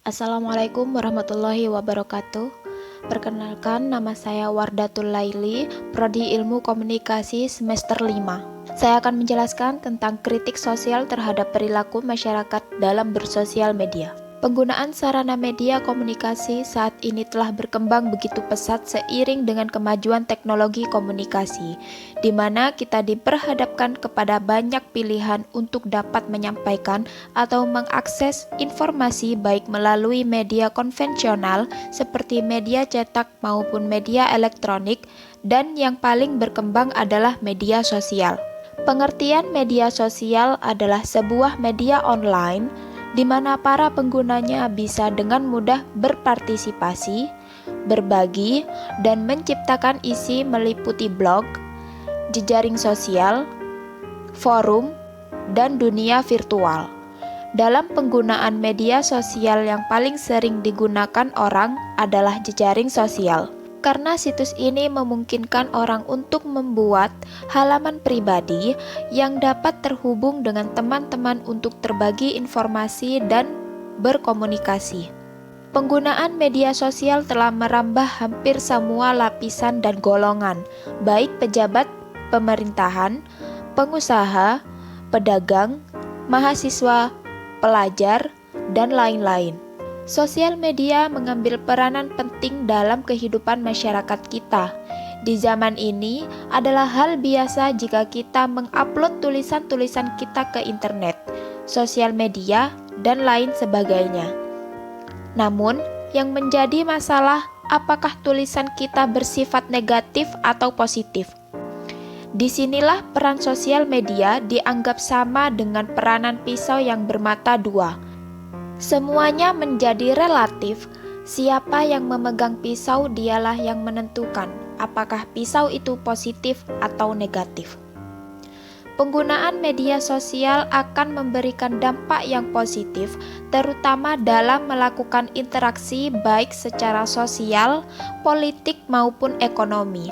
Assalamualaikum warahmatullahi wabarakatuh. Perkenalkan, nama saya Wardatul Laili, Prodi Ilmu Komunikasi semester 5. Saya akan menjelaskan tentang kritik sosial terhadap perilaku masyarakat dalam bersosial media. Penggunaan sarana media komunikasi saat ini telah berkembang begitu pesat seiring dengan kemajuan teknologi komunikasi, di mana kita diperhadapkan kepada banyak pilihan untuk dapat menyampaikan atau mengakses informasi baik melalui media konvensional seperti media cetak maupun media elektronik, dan yang paling berkembang adalah media sosial. Pengertian media sosial adalah sebuah media online di mana para penggunanya bisa dengan mudah berpartisipasi, berbagi, dan menciptakan isi meliputi blog, jejaring sosial, forum, dan dunia virtual. Dalam penggunaan media sosial yang paling sering digunakan orang adalah jejaring sosial. Karena situs ini memungkinkan orang untuk membuat halaman pribadi yang dapat terhubung dengan teman-teman untuk terbagi informasi dan berkomunikasi. Penggunaan media sosial telah merambah hampir semua lapisan dan golongan, baik pejabat pemerintahan, pengusaha, pedagang, mahasiswa, pelajar, dan lain-lain. Sosial media mengambil peranan penting dalam kehidupan masyarakat kita. Di zaman ini adalah hal biasa jika kita mengupload tulisan-tulisan kita ke internet, sosial media, dan lain sebagainya. Namun, yang menjadi masalah apakah tulisan kita bersifat negatif atau positif. Disinilah peran sosial media dianggap sama dengan peranan pisau yang bermata dua. Semuanya menjadi relatif. Siapa yang memegang pisau dialah yang menentukan apakah pisau itu positif atau negatif. Penggunaan media sosial akan memberikan dampak yang positif, terutama dalam melakukan interaksi baik secara sosial, politik maupun ekonomi.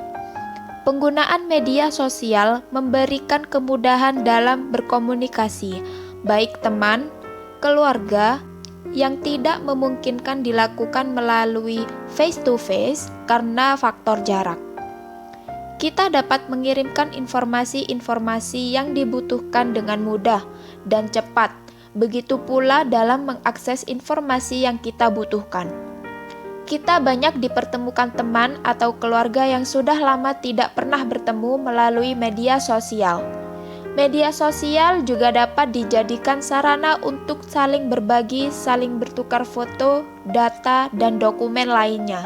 Penggunaan media sosial memberikan kemudahan dalam berkomunikasi, baik teman, keluarga, yang tidak memungkinkan dilakukan melalui face-to-face karena faktor jarak. Kita dapat mengirimkan informasi-informasi yang dibutuhkan dengan mudah dan cepat, begitu pula dalam mengakses informasi yang kita butuhkan. Kita banyak dipertemukan teman atau keluarga yang sudah lama tidak pernah bertemu melalui media sosial. Media sosial juga dapat dijadikan sarana untuk saling berbagi, saling bertukar foto, data, dan dokumen lainnya.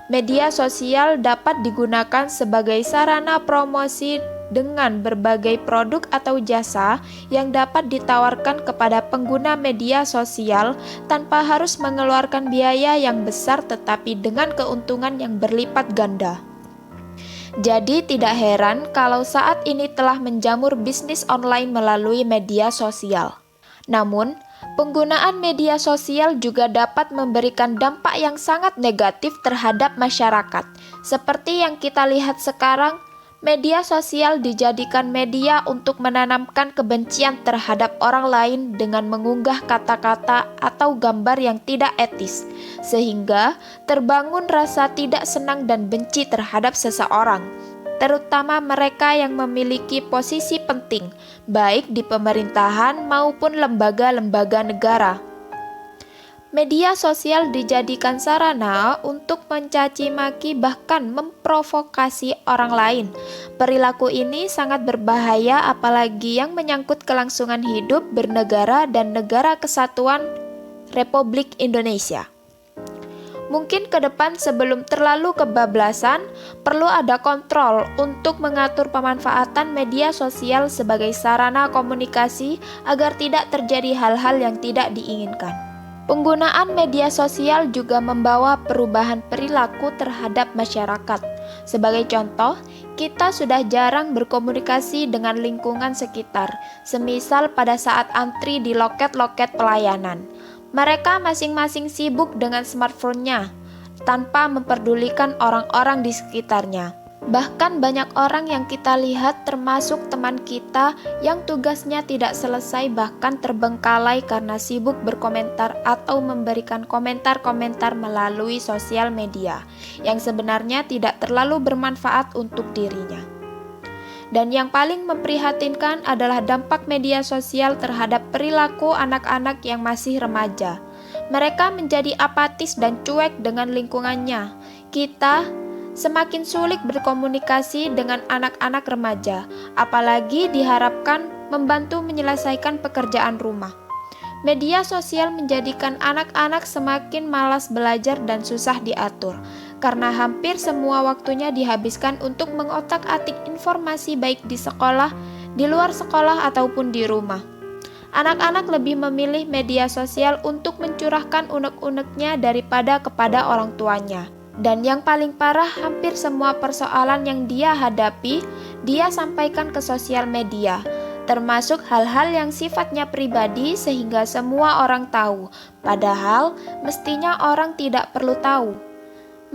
Media sosial dapat digunakan sebagai sarana promosi dengan berbagai produk atau jasa yang dapat ditawarkan kepada pengguna media sosial tanpa harus mengeluarkan biaya yang besar tetapi dengan keuntungan yang berlipat ganda. Jadi tidak heran kalau saat ini telah menjamur bisnis online melalui media sosial. Namun, penggunaan media sosial juga dapat memberikan dampak yang sangat negatif terhadap masyarakat. Seperti yang kita lihat sekarang, media sosial dijadikan media untuk menanamkan kebencian terhadap orang lain dengan mengunggah kata-kata atau gambar yang tidak etis, sehingga terbangun rasa tidak senang dan benci terhadap seseorang, terutama mereka yang memiliki posisi penting, baik di pemerintahan maupun lembaga-lembaga negara. Media sosial dijadikan sarana untuk mencaci maki bahkan memprovokasi orang lain. Perilaku ini sangat berbahaya apalagi yang menyangkut kelangsungan hidup bernegara dan negara kesatuan Republik Indonesia. Mungkin ke depan sebelum terlalu kebablasan, perlu ada kontrol untuk mengatur pemanfaatan media sosial sebagai sarana komunikasi agar tidak terjadi hal-hal yang tidak diinginkan. Penggunaan media sosial juga membawa perubahan perilaku terhadap masyarakat. Sebagai contoh, kita sudah jarang berkomunikasi dengan lingkungan sekitar, semisal pada saat antri di loket-loket pelayanan. Mereka masing-masing sibuk dengan smartphone-nya, tanpa memperdulikan orang-orang di sekitarnya. Bahkan banyak orang yang kita lihat termasuk teman kita yang tugasnya tidak selesai bahkan terbengkalai karena sibuk berkomentar atau memberikan komentar-komentar melalui sosial media yang sebenarnya tidak terlalu bermanfaat untuk dirinya. Dan yang paling memprihatinkan adalah dampak media sosial terhadap perilaku anak-anak yang masih remaja. Mereka menjadi apatis dan cuek dengan lingkungannya. Kita semakin sulit berkomunikasi dengan anak-anak remaja, apalagi diharapkan membantu menyelesaikan pekerjaan rumah. Media sosial menjadikan anak-anak semakin malas belajar dan susah diatur, karena hampir semua waktunya dihabiskan untuk mengotak-atik informasi baik di sekolah, di luar sekolah, ataupun di rumah. Anak-anak lebih memilih media sosial untuk mencurahkan unek-uneknya daripada kepada orang tuanya. Dan yang paling parah, hampir semua persoalan yang dia hadapi, dia sampaikan ke sosial media, termasuk hal-hal yang sifatnya pribadi sehingga semua orang tahu, padahal mestinya orang tidak perlu tahu.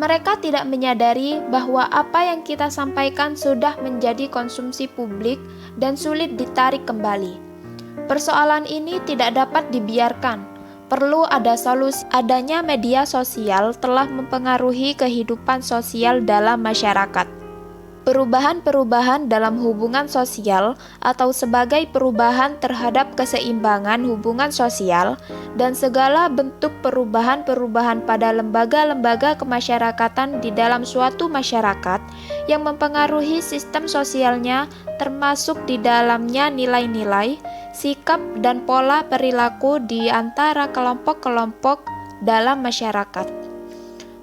Mereka tidak menyadari bahwa apa yang kita sampaikan sudah menjadi konsumsi publik dan sulit ditarik kembali. Persoalan ini tidak dapat dibiarkan. Perlu ada solusi. Adanya media sosial telah mempengaruhi kehidupan sosial dalam masyarakat. Perubahan-perubahan dalam hubungan sosial atau sebagai perubahan terhadap keseimbangan hubungan sosial dan segala bentuk perubahan-perubahan pada lembaga-lembaga kemasyarakatan di dalam suatu masyarakat yang mempengaruhi sistem sosialnya, termasuk di dalamnya nilai-nilai, sikap dan pola perilaku di antara kelompok-kelompok dalam masyarakat.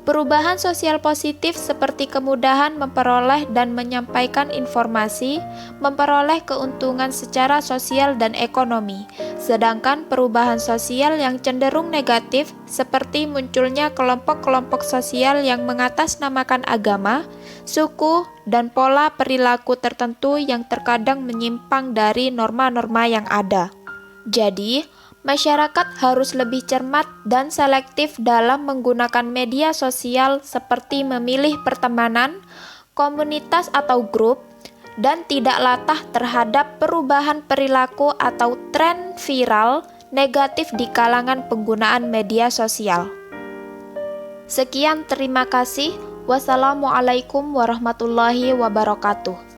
Perubahan sosial positif seperti kemudahan memperoleh dan menyampaikan informasi, memperoleh keuntungan secara sosial dan ekonomi. Sedangkan perubahan sosial yang cenderung negatif seperti munculnya kelompok-kelompok sosial yang mengatasnamakan agama, suku, dan pola perilaku tertentu yang terkadang menyimpang dari norma-norma yang ada. Jadi, masyarakat harus lebih cermat dan selektif dalam menggunakan media sosial seperti memilih pertemanan, komunitas atau grup, dan tidak latah terhadap perubahan perilaku atau tren viral negatif di kalangan penggunaan media sosial. Sekian, terima kasih. Wassalamualaikum warahmatullahi wabarakatuh.